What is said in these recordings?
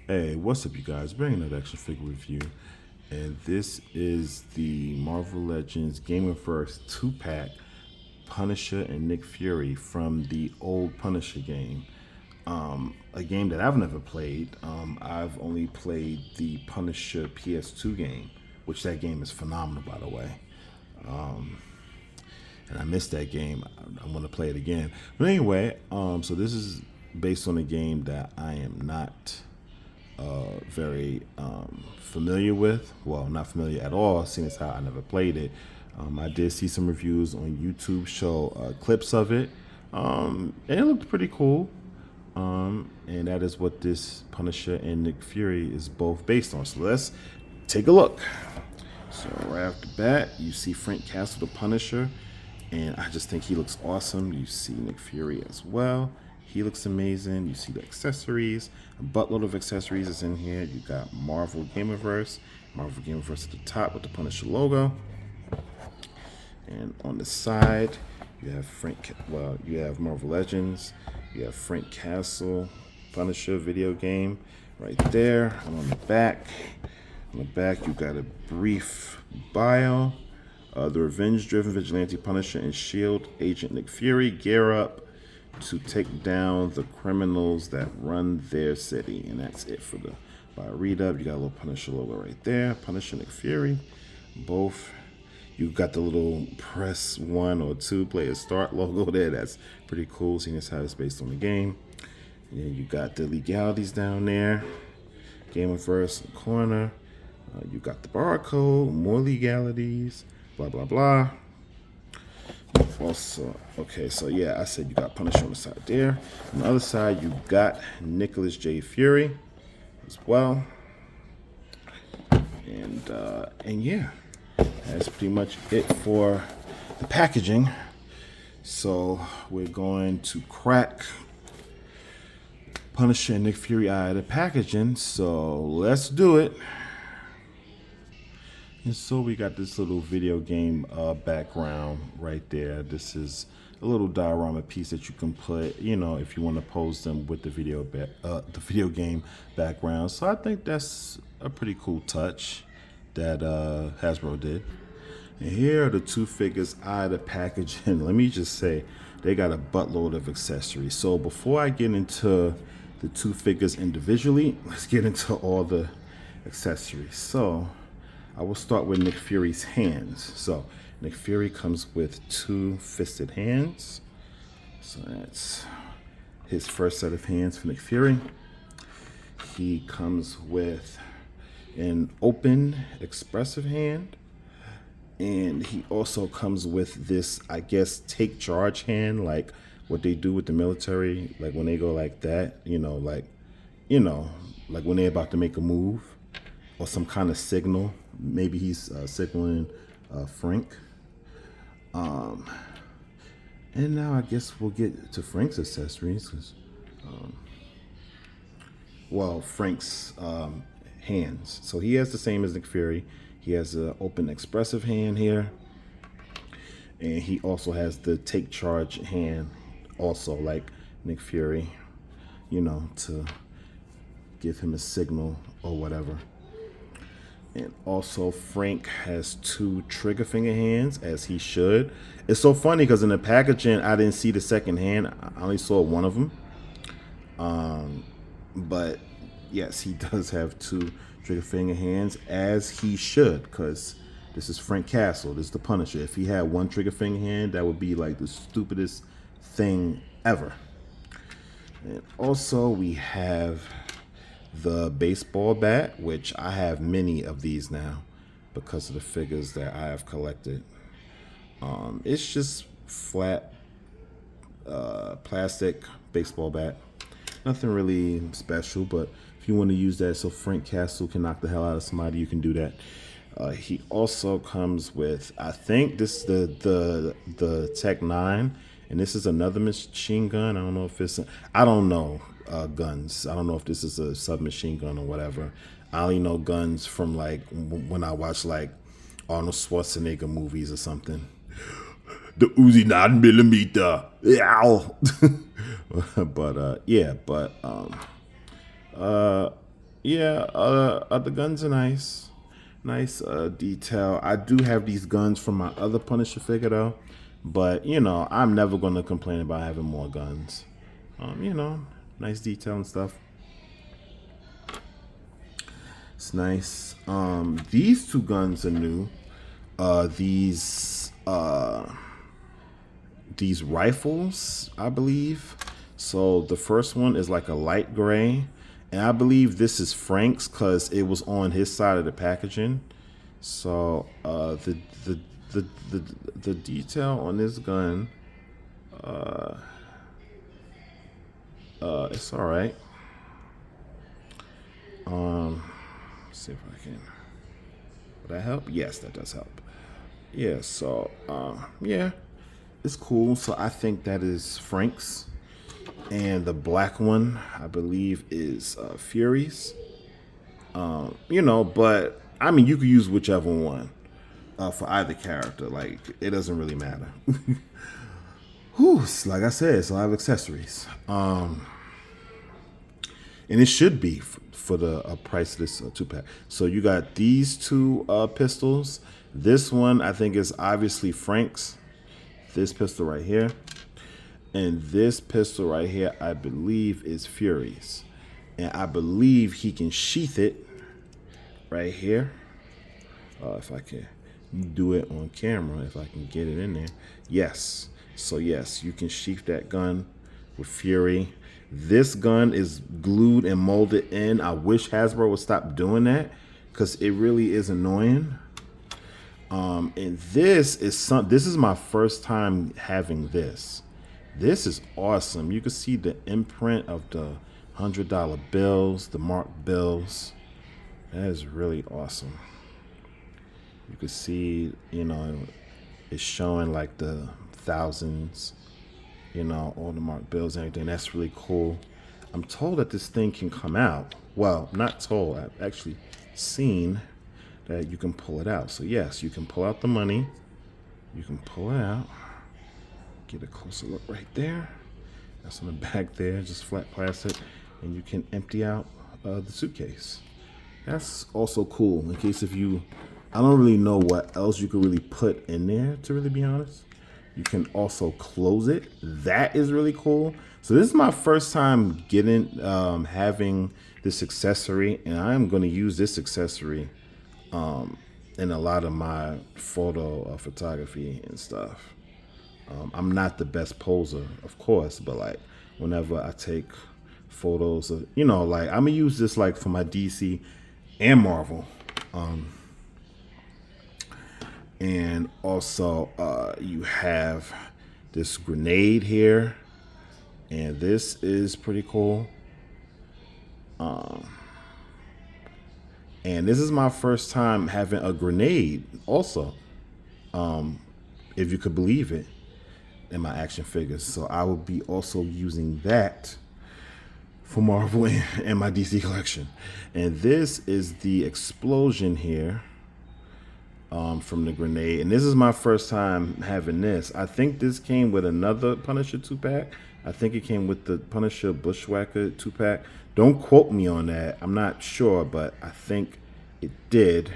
Hey, what's up, you guys? Bringing another action figure review, and this is the Marvel Legends Gamerverse 2-pack Punisher and Nick Fury from the old Punisher game. A game that I've never played. I've only played the Punisher PS2 game, which that game is phenomenal, by the way. And I missed that game. I'm gonna play it again. But anyway, so this is based on a game that I am not very familiar with. Well, not familiar at all, seeing as how I never played it. I did see some reviews on YouTube show clips of it, and it looked pretty cool. And that is what this Punisher and Nick Fury is both based on. So let's take a look. So right off the bat, you see Frank Castle, the Punisher, and I just think he looks awesome. You see Nick Fury as well. He looks amazing. You see the accessories. A buttload of accessories is in here. You got Marvel Gamerverse. Marvel Gamerverse at the top with the Punisher logo. And on the side, you have you have Marvel Legends. You have Frank Castle, Punisher video game right there. And on the back, you got a brief bio. The revenge-driven vigilante Punisher and S.H.I.E.L.D. agent Nick Fury gear up to take down the criminals that run their city. And that's it for the bio read-up. You got a little Punisher logo right there. Punisher, Nick Fury. Both. You got the little press 1 or 2 player start logo there. That's pretty cool, seeing as how it's based on the game. And then you got the legalities down there. Gamerverse in the corner. You got the barcode, more legalities, blah, blah, blah. Also, okay, so yeah, I said you got Punisher on the side there. On the other side, you got Nicholas J. Fury as well. And yeah, that's pretty much it for the packaging. So we're going to crack Punisher and Nick Fury out of the packaging. So let's do it. And so we got this little video game background right there. This is a little diorama piece that you can put, you know, if you want to pose them with the video game background. So I think that's a pretty cool touch that Hasbro did. And here are the two figures out of the packaging. Let me just say, they got a buttload of accessories. So before I get into the two figures individually, let's get into all the accessories. So I will start with Nick Fury's hands. So Nick Fury comes with 2 fisted hands. So that's his first set of hands for Nick Fury. He comes with an open, expressive hand. And he also comes with this, I guess, take charge hand, like what they do with the military, like when they go like that, like when they're about to make a move or some kind of signal. Maybe he's signaling Frank. And now I guess we'll get to Frank's accessories. Frank's hands. So he has the same as Nick Fury. He has an open expressive hand here. And he also has the take charge hand, also like Nick Fury, to give him a signal or whatever. And also Frank has 2 trigger finger hands, as he should. It's so funny because in the packaging, I didn't see the second hand. I only saw one of them. But yes, he does have 2 trigger finger hands, as he should, because this is Frank Castle. This is the Punisher. If he had 1 trigger finger hand, that would be like the stupidest thing ever. And also we have the baseball bat, which I have many of these now because of the figures that I have collected. It's just flat plastic baseball bat. Nothing really special, but if you want to use that so Frank Castle can knock the hell out of somebody, you can do that. He also comes with, I think this is the Tech 9, and this is another machine gun. I don't know if it's I don't know guns. I don't know if this is a submachine gun or whatever. I only know guns from like when I watch like Arnold Schwarzenegger movies or something. The Uzi 9mm. Ow. But Yeah, the guns are nice. Nice detail. I do have these guns from my other Punisher figure though, but you know I'm never gonna complain about having more guns. You know, nice detail and stuff. It's nice. These two guns are new. These rifles, I believe. So the first one is like a light gray, and I believe this is Frank's because it was on his side of the packaging. So the the the detail on this gun, it's all right. Let's see if I can. Would that help? Yes, that does help. Yeah. So yeah, it's cool. So I think that is Frank's. And the black one, I believe, is Fury's. You know, but I mean, you could use whichever one for either character. Like, it doesn't really matter. Whew, like I said, it's a lot of accessories. And it should be for the price of this 2-pack. So you got these two pistols. This one, I think, is obviously Frank's. This pistol right here. And this pistol right here, I believe, is Fury's. And I believe he can sheath it right here. If I can do it on camera, if I can get it in there. Yes. So, yes, you can sheath that gun with Fury. This gun is glued and molded in. I wish Hasbro would stop doing that because it really is annoying. And this is my first time having this. This is awesome. You can see the imprint of the $100 bills, the marked bills. That is really awesome. You can see, you know, it's showing like the thousands, you know, all the marked bills and everything. That's really cool. I'm told that this thing can come out. Well, not told. I've actually seen that you can pull it out. So yes, you can pull out the money. You can pull it out. Get a closer look right there. That's on the back there, just flat plastic. And you can empty out the suitcase. That's also cool in case if you, I don't really know what else you could really put in there, to really be honest. You can also close it. That is really cool. So this is my first time having this accessory, and I'm going to use this accessory in a lot of my photography and stuff. I'm not the best poser, of course, but like whenever I take photos of, you know, like I'm gonna use this like for my DC and Marvel. And also you have this grenade here, and this is pretty cool. And this is my first time having a grenade also, if you could believe it, in my action figures. So I will be also using that for Marvel and my DC collection. And this is the explosion here from the grenade. And this is my first time having this. I think this came with another Punisher 2-pack. I think it came with the Punisher Bushwhacker 2-pack. Don't quote me on that. I'm not sure, but I think it did.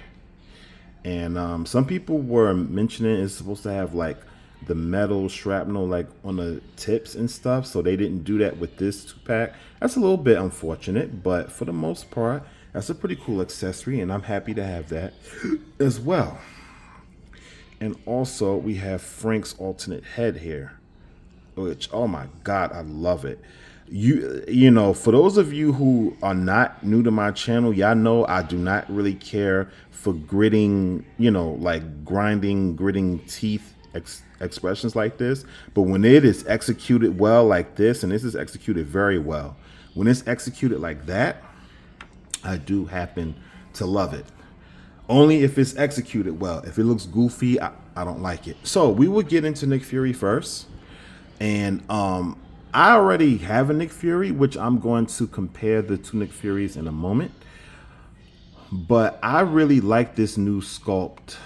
And some people were mentioning it's supposed to have like the metal shrapnel like on the tips and stuff, so they didn't do that with this 2-pack. That's a little bit unfortunate, but for the most part, that's a pretty cool accessory, and I'm happy to have that as well. And also, we have Frank's alternate head here, which, oh my God, I love it. You know, for those of you who are not new to my channel, y'all know I do not really care for gritting, you know, like gritting teeth expressions like this. But when it is executed well like this, and this is executed very well, when it's executed like that, I do happen to love it. Only if it's executed well. If it looks goofy, I don't like it. So we will get into Nick Fury first. And I already have a Nick Fury, which I'm going to compare the two Nick Furies in a moment. But I really like this new sculpt.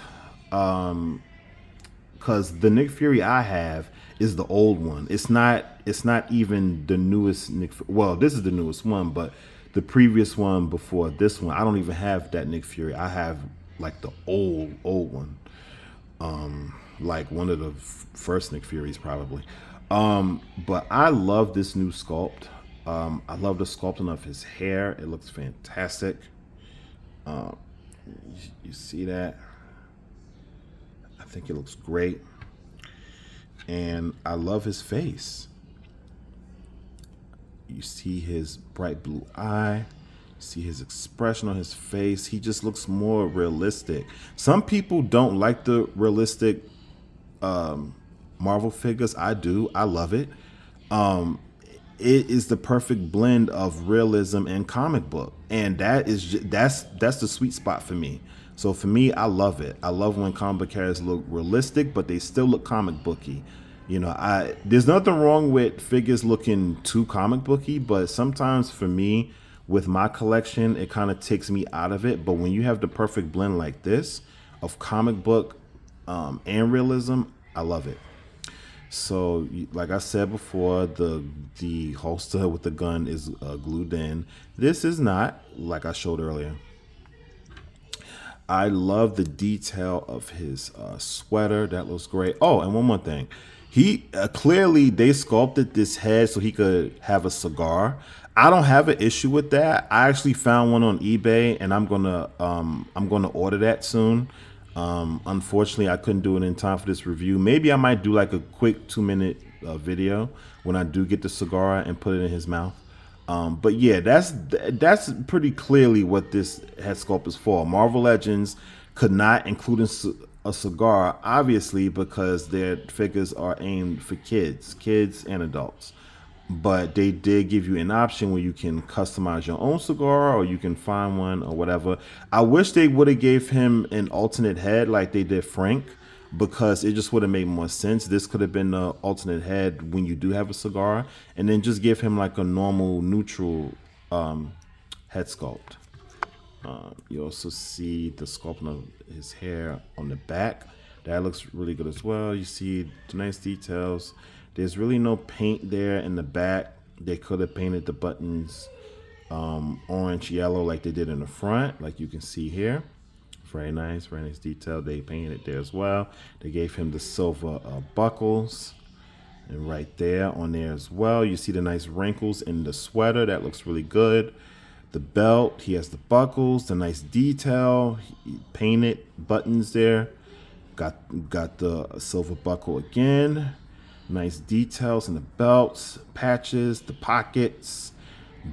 Because the Nick Fury I have is the old one. It's not even the newest Nick. Well, this is the newest one, but the previous one before this one, I don't even have that Nick Fury. I have like the old one, like one of the first Nick Furies probably. But I love this new sculpt. I love the sculpting of his hair. It looks fantastic. You see that? I think it looks great. And I love his face. You see his bright blue eye. You see his expression on his face. He just looks more realistic. Some people don't like the realistic Marvel figures. I do. I love it. It is the perfect blend of realism and comic book, and that's the sweet spot for me. So for me, I love it. I love when comic book characters look realistic, but they still look comic booky. There's nothing wrong with figures looking too comic booky, but sometimes for me, with my collection, it kind of takes me out of it. But when you have the perfect blend like this of comic book and realism, I love it. So, like I said before, the holster with the gun is glued in. This is not, like I showed earlier. I love the detail of his sweater. That looks great. Oh, and one more thing. He clearly they sculpted this head so he could have a cigar. I don't have an issue with that. I actually found one on eBay, and I'm gonna order that soon. Unfortunately, I couldn't do it in time for this review. Maybe I might do like a quick 2-minute video when I do get the cigar and put it in his mouth. But yeah, that's pretty clearly what this head sculpt is for. Marvel Legends could not include a cigar, obviously, because their figures are aimed for kids and adults. But they did give you an option where you can customize your own cigar, or you can find one or whatever. I wish they would have gave him an alternate head like they did Frank, because it just would have made more sense. This could have been the alternate head when you do have a cigar, and then just give him like a normal neutral head sculpt. You also see the sculpting of his hair on the back. That looks really good as well. You see the nice details. There's really no paint there in the back. They could have painted the buttons orange, yellow like they did in the front, like you can see here. Very nice detail. They painted it there as well. They gave him the silver buckles. And right there on there as well, you see the nice wrinkles in the sweater. That looks really good. The belt, he has the buckles, the nice detail, painted buttons there. Got the silver buckle again. Nice details in the belts, patches, the pockets,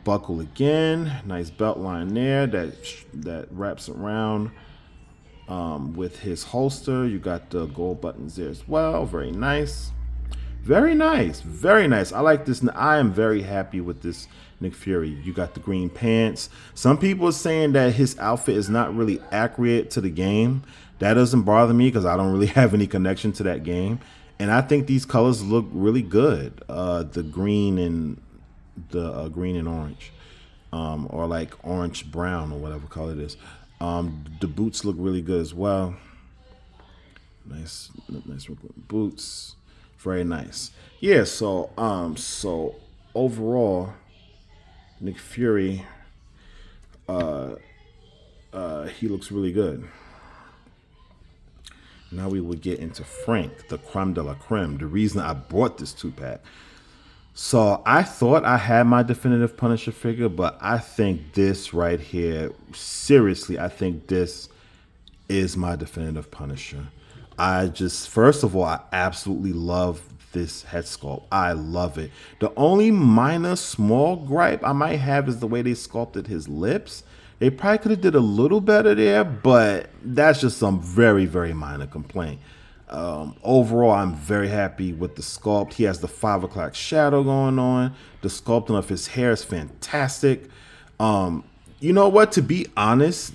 buckle again. Nice belt line there that wraps around with his holster. You got the gold buttons there as well. Very nice. Very nice. Very nice. I like this. I am very happy with this Nick Fury. You got the green pants. Some people are saying that his outfit is not really accurate to the game. That doesn't bother me because I don't really have any connection to that game. And I think these colors look really good. The green and orange, or like orange brown or whatever color it is. The boots look really good as well. Nice boots. Very nice. Yeah. So overall, Nick Fury, he looks really good. Now we would get into Frank, the creme de la creme, the reason I bought this 2-pack. So I thought I had my definitive Punisher figure, but I think this right here, seriously, I think this is my definitive Punisher. First of all, I absolutely love this head sculpt. I love it. The only minor small gripe I might have is the way they sculpted his lips. They probably could have did a little better there, but that's just some very, very minor complaint. Overall, I'm very happy with the sculpt. He has the 5 o'clock shadow going on. The sculpting of his hair is fantastic. You know what? To be honest,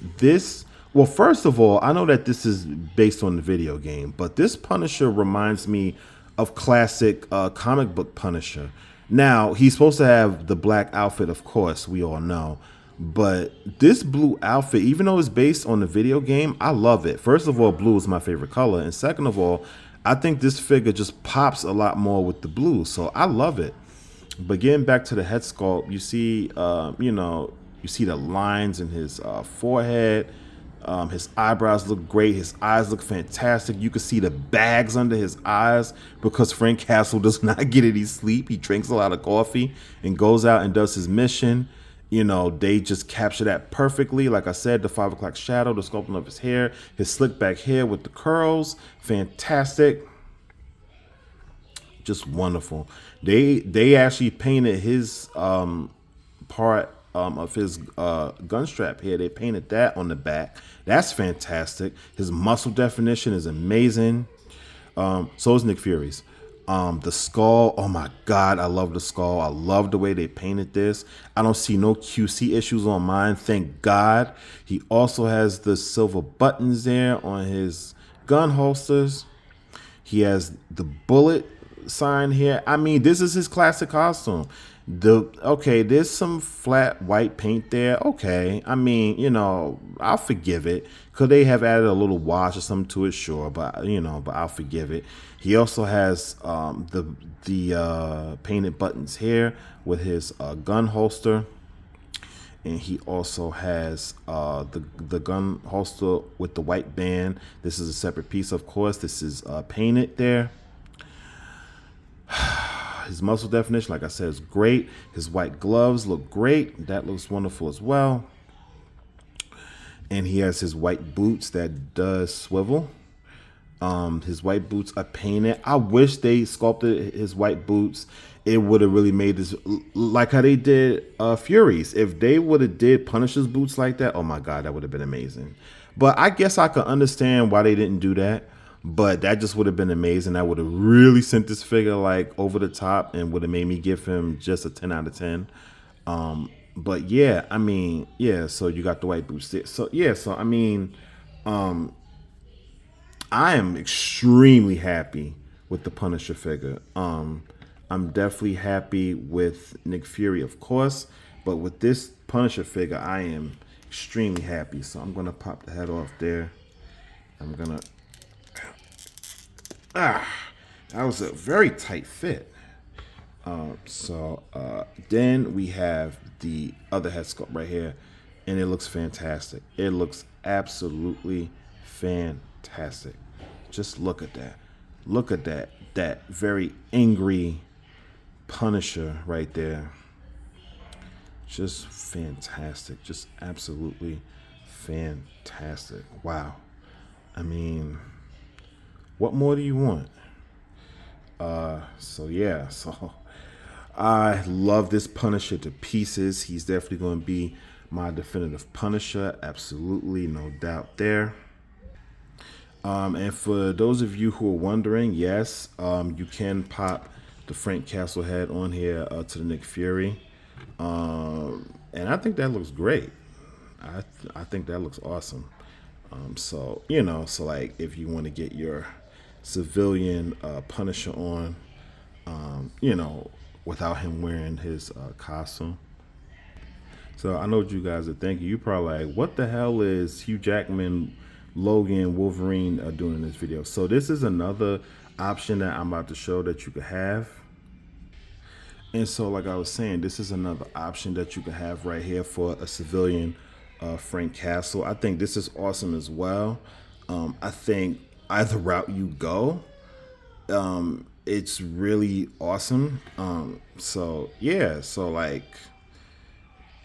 well, first of all, I know that this is based on the video game, but this Punisher reminds me of classic comic book Punisher. Now, he's supposed to have the black outfit, of course, we all know. But this blue outfit, even though it's based on the video game, I love it. First of all, blue is my favorite color. And second of all, I think this figure just pops a lot more with the blue. So I love it. But getting back to the head sculpt, you see, You see the lines in his forehead. His eyebrows look great. His eyes look fantastic. You can see the bags under his eyes because Frank Castle does not get any sleep. He drinks a lot of coffee and goes out and does his mission. You know, they just capture that perfectly. Like I said, the 5 o'clock shadow, the sculpting of his hair, his slick back hair with the curls, fantastic. Just wonderful. They actually painted his part of his gun strap here. They painted that on the back. That's fantastic. His muscle definition is amazing. So is Nick Fury's. The skull, oh my God, I love the skull. I love the way they painted this. I don't see no QC issues on mine, thank God. He also has the silver buttons there on his gun holsters. He has the bullet sign here. I mean, this is his classic costume. There's some flat white paint there. Okay, I mean, I'll forgive it. Could they have added a little wash or something to it? Sure, but I'll forgive it. He also has the painted buttons here with his gun holster. And he also has the gun holster with the white band. This is a separate piece, of course. This is painted there. His muscle definition, like I said, is great. His white gloves look great. That looks wonderful as well. And he has his white boots that does swivel. His white boots are painted. I wish they sculpted his white boots. It would have really made this like how they did Fury's. If they would have did Punisher's boots like that, oh my God, that would have been amazing. But I guess I could understand why they didn't do that. But that just would have been amazing. That would have really sent this figure like over the top and would have made me give him just a 10 out of 10. But yeah, I mean, yeah, so you got the white boots there. So yeah, so I mean, I am extremely happy with the Punisher figure. I'm definitely happy with Nick Fury, of course, but with this Punisher figure, I am extremely happy. So I'm gonna pop the head off there. I'm gonna. That was a very tight fit. Then we have the other head sculpt right here, and it looks fantastic. It looks absolutely fantastic. Just look at that. Look at that. That very angry Punisher right there. Just fantastic. Just absolutely fantastic. Wow. I mean, what more do you want? So I love this Punisher to pieces. He's definitely going to be my definitive Punisher. Absolutely, no doubt there. And for those of you who are wondering, yes, you can pop the Frank Castle head on here to the Nick Fury. And I think that looks great. I think that looks awesome. So like if you want to get your civilian Punisher on, without him wearing his costume. So I know what you guys are thinking. You're probably like, what the hell is Hugh Jackman, Logan, Wolverine doing in this video? So this is another option that I'm about to show that you could have. And so like I was saying, this is another option that you could have right here for a civilian Frank Castle. I think this is awesome as well. I think either route you go, it's really awesome. So like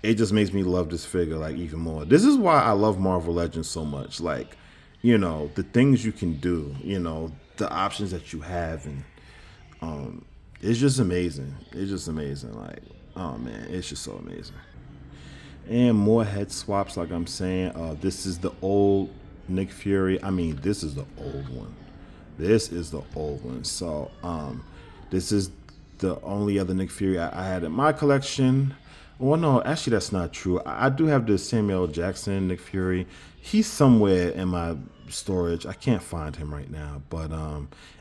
it just makes me love this figure like even more. This is why I love Marvel Legends so much. Like, the things you can do, the options that you have, and it's just amazing. It's just amazing. Like, oh man, it's just so amazing. And more head swaps, like I'm saying. This is the old Nick Fury. I mean, this is the old one. This is the old one. So, this is the only other Nick Fury I had in my collection. Well, no, actually, that's not true. I do have the Samuel L. Jackson Nick Fury. He's somewhere in my storage. I can't find him right now. But,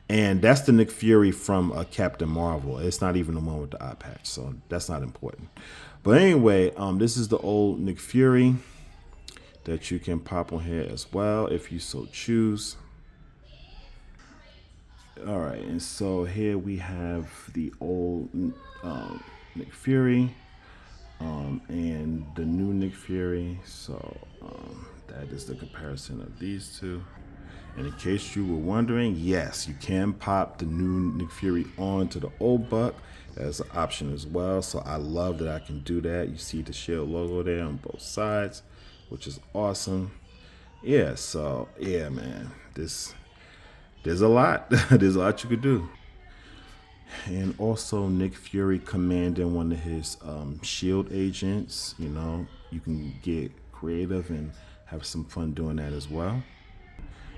and that's the Nick Fury from Captain Marvel. It's not even the one with the eye patch. So that's not important. But anyway, this is the old Nick Fury that you can pop on here as well if you so choose. All right, and so here we have the old Nick Fury. and the new Nick Fury. So that is the comparison of these two. And in case you were wondering, yes, you can pop the new Nick Fury onto the old Buck. That's an option as well. So I love that I can do that. You see the Shield logo there on both sides, which is awesome. Yeah, so yeah, man, there's a lot. There's a lot you could do. And also Nick Fury commanding one of his Shield agents. You know, you can get creative and have some fun doing that as well.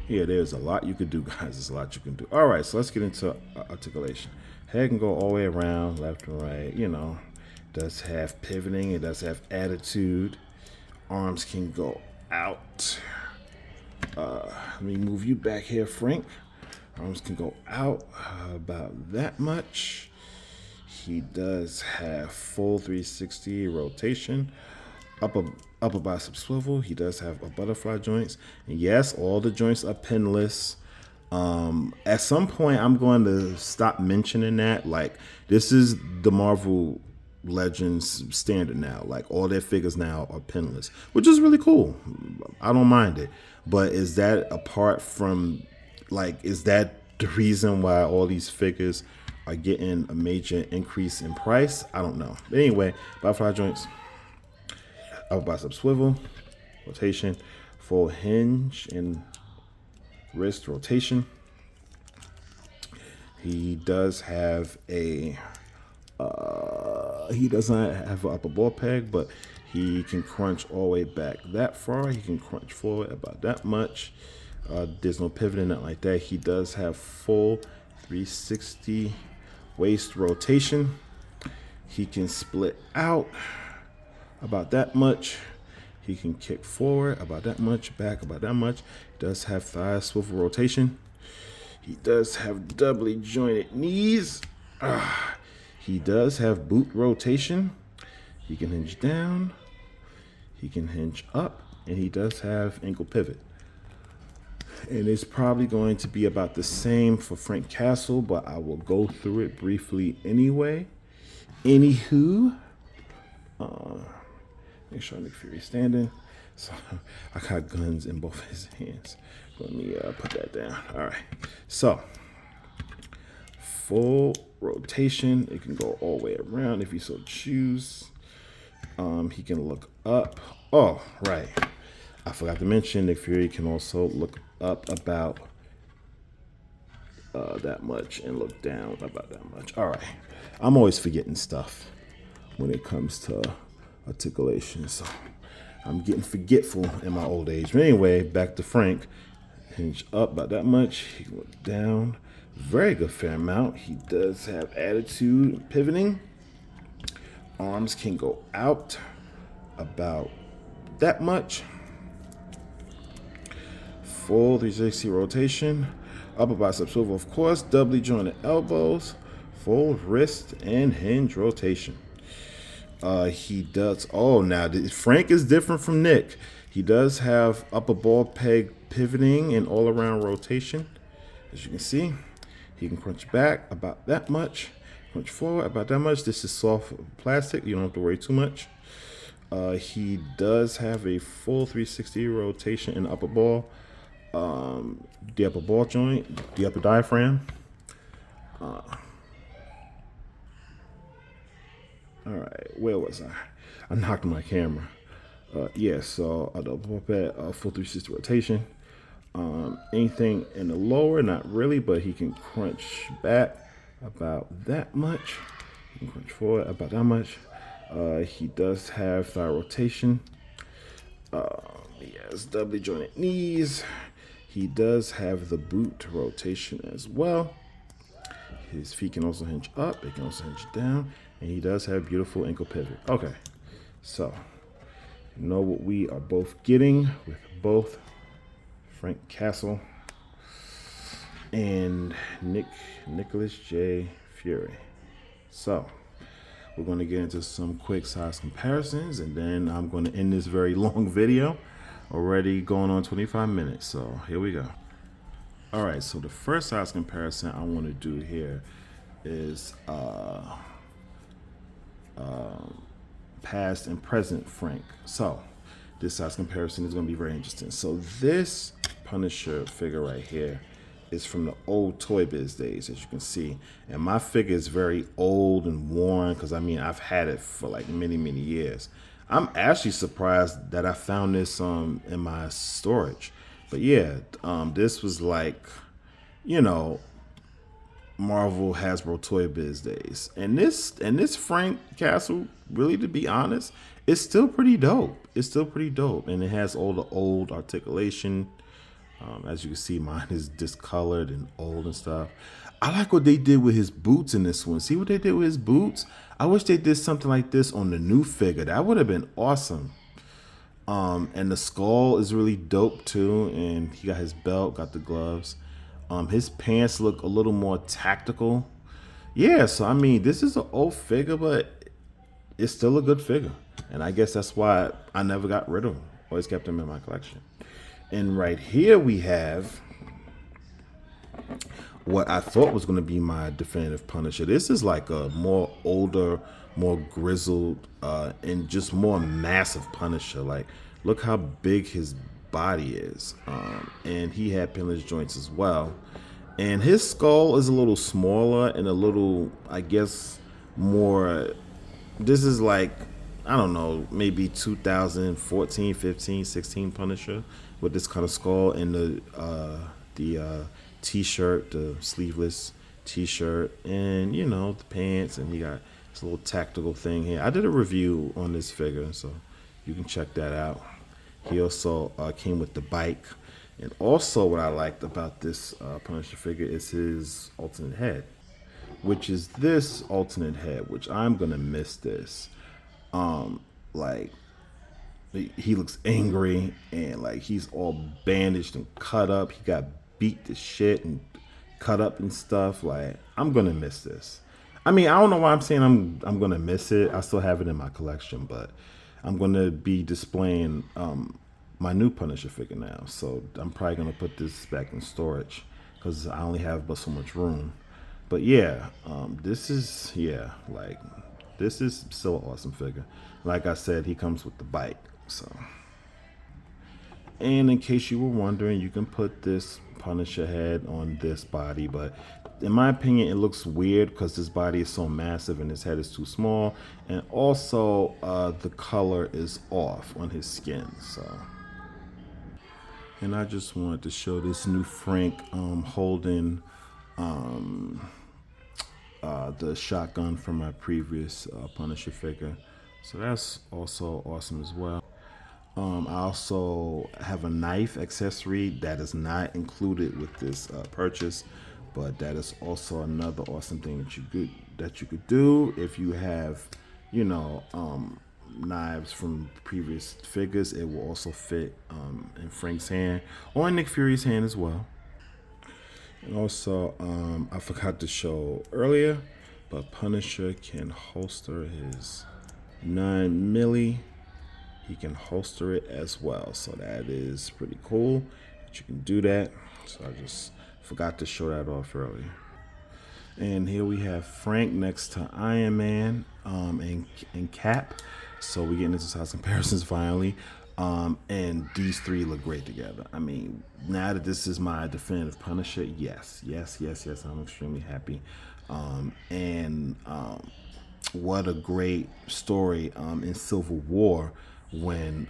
Yeah, there's a lot you could do, guys. There's a lot you can do. All right, so let's get into articulation. Head can go all the way around, left and right. You know, does have pivoting. It does have attitude. Arms can go out. Let me move you back here, Frank. Arms can go out about that much. He does have full 360 rotation. Upper bicep swivel. He does have a butterfly joints. And yes, all the joints are pinless. At some point, I'm going to stop mentioning that. Like, this is the Marvel Legends standard now. Like, all their figures now are pinless, which is really cool. I don't mind it. But is that apart from, like, is that the reason why all these figures are getting a major increase in price? I don't know. But anyway, butterfly joints, upper bicep swivel, rotation, full hinge and wrist rotation. He does have a he doesn't have an upper ball peg, but he can crunch all the way back that far. He can crunch forward about that much. There's no pivoting, nothing like that. He does have full 360 waist rotation. He can split out about that much. He can kick forward about that much, back about that much. He does have thigh swivel rotation. He does have doubly jointed knees. He does have boot rotation. He can hinge down. He can hinge up. And he does have ankle pivot. And it's probably going to be about the same for Frank Castle, but I will go through it briefly anyway. Anywho, make sure Nick Fury's standing. So I got guns in both his hands. Let me put that down. All right. So full rotation. It can go all the way around if you so choose. He can look up. Oh, right. I forgot to mention Nick Fury can also look up about that much and look down about that much. All right. I'm always forgetting stuff when it comes to articulation. So I'm getting forgetful in my old age. But anyway, back to Frank. Hinge up about that much. He can look down. Very good fair amount. He does have attitude and pivoting. Arms can go out about that much. Full 360 rotation. Upper bicep swivel, of course. Doubly jointed elbows. Full wrist and hinge rotation. He does. Oh, now Frank is different from Nick. He does have upper ball peg pivoting and all around rotation. As you can see, he can crunch back about that much. Crunch forward about that much. This is soft plastic. You don't have to worry too much. He does have a full 360 rotation in the upper ball. The upper ball joint, the upper diaphragm. All right, where was I? I knocked my camera. Yeah, so the upper pad, full 360 rotation. Anything in the lower, not really, but he can crunch back about that much. He can crunch forward about that much. He does have thigh rotation. He has doubly jointed knees. He does have the boot rotation as well. His feet can also hinge up. It can also hinge down. And he does have beautiful ankle pivot. Okay, so you know what we are both getting with both Frank Castle and Nicholas J. Fury. So we're going to get into some quick size comparisons, and then I'm going to end this very long video. Already going on 25 minutes, so here we go. All right, so the first size comparison I want to do here is past and present Frank. So this size comparison is going to be very interesting. So this Punisher figure right here is from the old Toy Biz days, as you can see. And my figure is very old and worn because, I mean, I've had it for like many, many years. I'm actually surprised that I found this in my storage. But yeah, this was like, you know, Marvel Hasbro Toy Biz days. And this Frank Castle, really to be honest, it's still pretty dope. It's still pretty dope. And it has all the old articulation. As you can see, mine is discolored and old and stuff. I like what they did with his boots in this one. See what they did with his boots? I wish they did something like this on the new figure. That would have been awesome. And the skull is really dope too. And he got his belt, got the gloves. His pants look a little more tactical. Yeah, so I mean, this is an old figure, but it's still a good figure. And I guess that's why I never got rid of him. Always kept him in my collection. And right here we have what I thought was going to be my definitive Punisher. This is like a more older, more grizzled, and just more massive Punisher. Like, look how big his body is. And he had pinless joints as well. And his skull is a little smaller and a little, I guess, more. This is like, I don't know, maybe 2014, 15, 16 Punisher with this kind of skull and the t-shirt, the sleeveless t-shirt, and you know, the pants, and he got this little tactical thing here. I did a review on this figure, so you can check that out. He also came with the bike. And also what I liked about this Punisher figure is his alternate head, which is this alternate head, which I'm going to miss this. Like, he looks angry and like he's all bandaged and cut up. He got beat to shit and cut up and stuff. Like, I'm going to miss this. I mean, I don't know why I'm saying I'm going to miss it. I still have it in my collection, but I'm going to be displaying my new Punisher figure now. So I'm probably going to put this back in storage because I only have but so much room. But yeah, this is still an awesome figure. Like I said, he comes with the bike. So, and in case you were wondering, you can put this Punisher head on this body, but in my opinion, it looks weird because this body is so massive and his head is too small, and also the color is off on his skin. So, and I just wanted to show this new Frank holding the shotgun from my previous Punisher figure. So that's also awesome as well. I also have a knife accessory that is not included with this purchase, but that is also another awesome thing that you could do if you have, you know, knives from previous figures. It will also fit in Frank's hand or in Nick Fury's hand as well. And also, I forgot to show earlier, but Punisher can holster his 9mm. He can holster it as well, so that is pretty cool that you can do that. So I just forgot to show that off earlier. And here we have Frank next to Iron Man and Cap. So we're getting into size comparisons finally. And these three look great together. I mean, now that this is my definitive Punisher, yes, I'm extremely happy. What a great story in Civil War when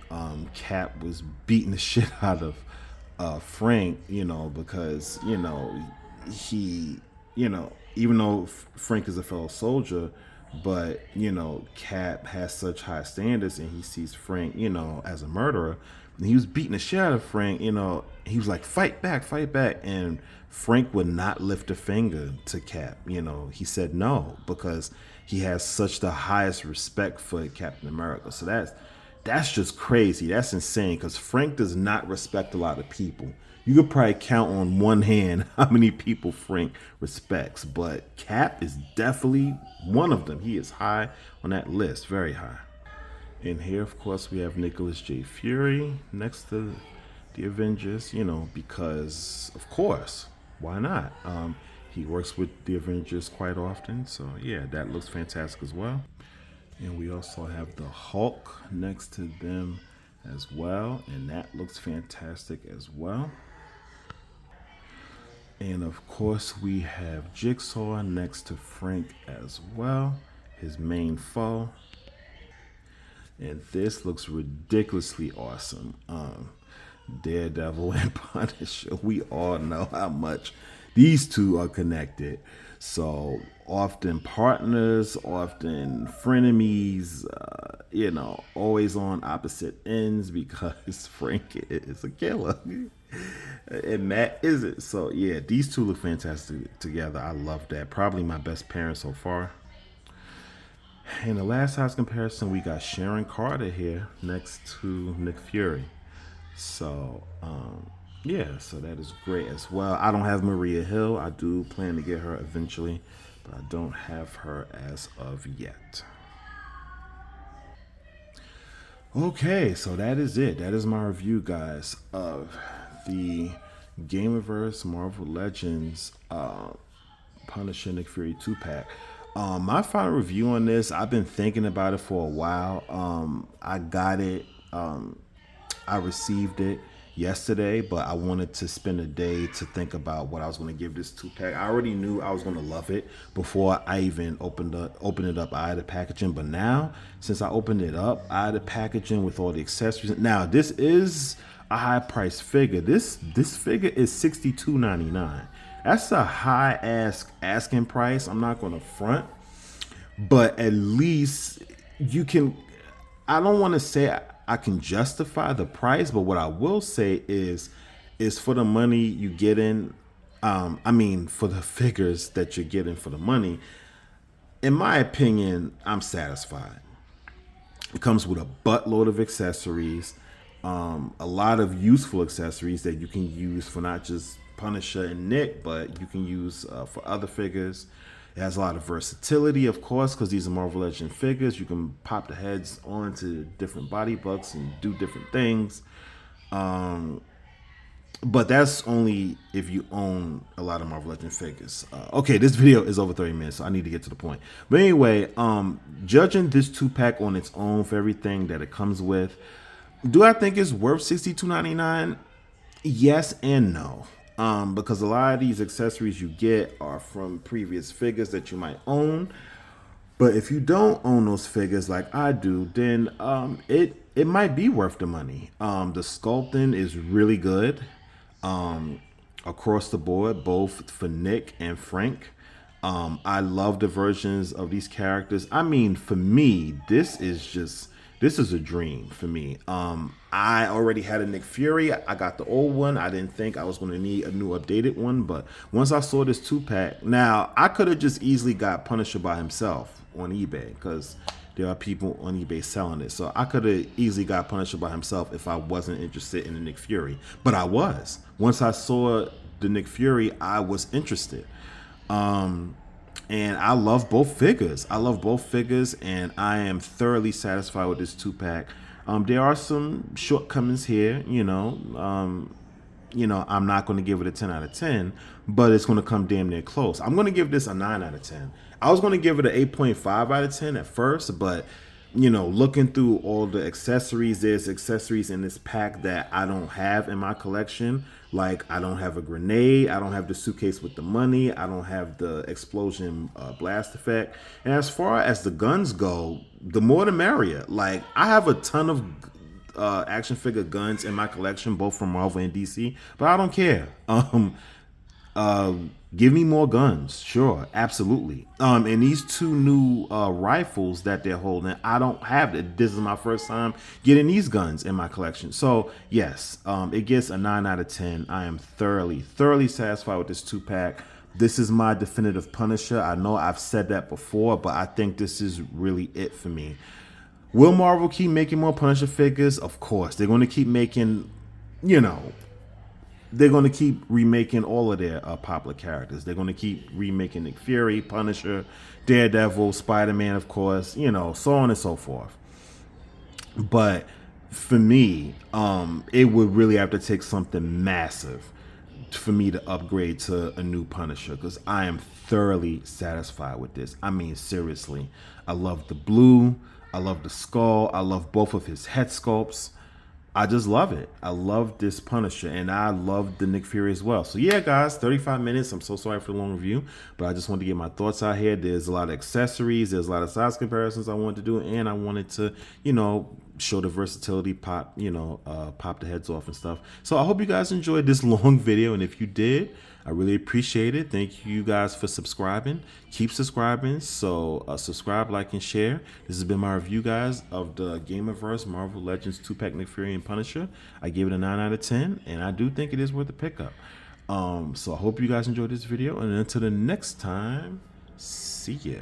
Cap was beating the shit out of Frank, you know, because, you know, he, you know, even though Frank is a fellow soldier, but, you know, Cap has such high standards and he sees Frank, you know, as a murderer. And he was beating the shit out of Frank, you know, he was like, fight back. And Frank would not lift a finger to Cap. You know, he said no because he has such the highest respect for Captain America. So that's just crazy. That's insane because Frank does not respect a lot of people. You could probably count on one hand how many people Frank respects, but Cap is definitely one of them. He is high on that list, very high. And here, of course, we have Nicholas J. Fury next to the Avengers, you know, because, of course, why not? He works with the Avengers quite often, so yeah, that looks fantastic as well. And we also have the Hulk next to them as well. And that looks fantastic as well. And of course, we have Jigsaw next to Frank as well, his main foe. And this looks ridiculously awesome. Daredevil and Punisher, we all know how much these two are connected. So often partners, often frenemies, always on opposite ends because Frank is a killer and Matt isn't. So yeah, these two look fantastic together. I love that. Probably my best pairing so far. In the last size comparison, we got Sharon Carter here next to Nick Fury. So, yeah, so that is great as well. I don't have Maria Hill. I do plan to get her eventually, but I don't have her as of yet. Okay, so that is it. That is my review, guys, of the Gamerverse Marvel Legends Punisher Nick Fury 2-pack. My final review on this, I've been thinking about it for a while. I got it. I received it yesterday, but I wanted to spend a day to think about what I was going to give this 2-pack. I already knew I was going to love it before I even opened it up. I had the packaging, but now since I opened it up, I had the packaging with all the accessories. Now this is a high price figure. This figure is $62.99. That's a high asking price. I'm not going to front, but at least you can. I don't want to say I can justify the price, but what I will say is for the money you get in. For the figures that you're getting for the money. In my opinion, I'm satisfied. It comes with a buttload of accessories, a lot of useful accessories that you can use for not just Punisher and Nick, but you can use for other figures. It has a lot of versatility, of course, because these are Marvel Legend figures. You can pop the heads onto different body bucks and do different things. But that's only if you own a lot of Marvel Legend figures. Okay, this video is over 30 minutes, so I need to get to the point. But anyway, judging this 2-pack on its own for everything that it comes with, do I think it's worth $62.99? Yes and no. Because a lot of these accessories you get are from previous figures that you might own. But if you don't own those figures like I do, then it might be worth the money. The sculpting is really good across the board, both for Nick and Frank. I love the versions of these characters. I mean, for me, this is a dream for me. I already had a Nick Fury. I got the old one. I didn't think I was going to need a new updated one, but once I saw this 2-pack, now I could have just easily got Punisher by himself on eBay because there are people on eBay selling it. So I could have easily got Punisher by himself if I wasn't interested in the Nick Fury, but I was. Once I saw the Nick Fury, I was interested. And I love both figures. And I am thoroughly satisfied with this 2-pack. There are some shortcomings here, I'm not going to give it a 10 out of 10, but it's going to come damn near close. I'm going to give this a 9 out of 10. I was going to give it an 8.5 out of 10 at first, but looking through all the accessories, there's accessories in this pack that I don't have in my collection. Like, I don't have a grenade, I don't have the suitcase with the money, I don't have the explosion blast effect. And as far as the guns go, the more the merrier. Like, I have a ton of action figure guns in my collection, both from Marvel and DC, but I don't care. Give me more guns, sure, absolutely. And these two new rifles that they're holding, I don't have it. This is my first time getting these guns in my collection. So yes, it gets a 9 out of 10. I am thoroughly satisfied with this 2-pack. This is my definitive Punisher. I know I've said that before, but I think this is really it for me. Will Marvel keep making more Punisher figures? Of course. They're going to keep making, they're going to keep remaking all of their popular characters. They're going to keep remaking Nick Fury, Punisher, Daredevil, Spider-Man, of course, so on and so forth. But for me, it would really have to take something massive for me to upgrade to a new Punisher, because I am thoroughly satisfied with this. I mean, seriously, I love the blue, I love the skull, I love both of his head sculpts. I just love it. I love this Punisher, and I love the Nick Fury as well. So yeah, guys, 35 minutes. I'm so sorry for the long review, but I just wanted to get my thoughts out here. There's a lot of accessories. There's a lot of size comparisons I wanted to do, and I wanted to, show the versatility, pop the heads off and stuff. So I hope you guys enjoyed this long video, and if you did, I really appreciate it. Thank you guys for subscribing. Keep subscribing. So subscribe, like, and share. This has been my review, guys, of the Gamerverse Marvel Legends 2-pack Nick Fury and Punisher. I gave it a 9 out of 10, and I do think it is worth a pickup. So I hope you guys enjoyed this video, and until the next time, see ya.